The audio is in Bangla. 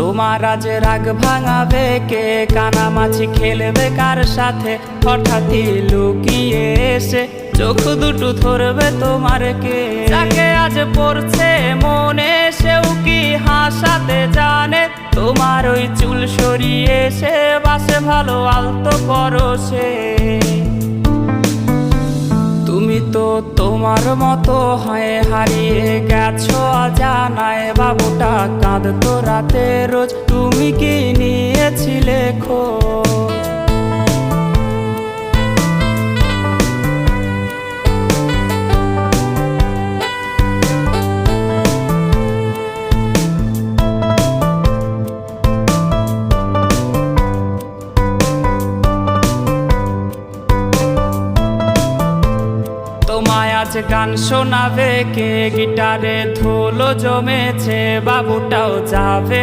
তোমার আজ রাগ ভাঙাবে কে? কানামাছি খেলবে কার সাথে? হঠাৎই লুকিয়ে এসে চোখ দুটো ধরবে তোমার কে? যাকে আজ পড়ছে মনে সেও কি হাসাতে জানে? তোমার ওই চুল সরিয়ে সে বাসে ভালো আলতো পরশে। তুমি তো তোমার মতো হয়ে হারিয়ে গেছো অজানায়। বাবুটা কাঁদতো রাতে রোজ, তুমি কি নিয়েছিলে খোঁজ? তোমায় আজ গান শোনাবে কে? গিটারে ধুলো জমেছে, বাবুটাও যাবে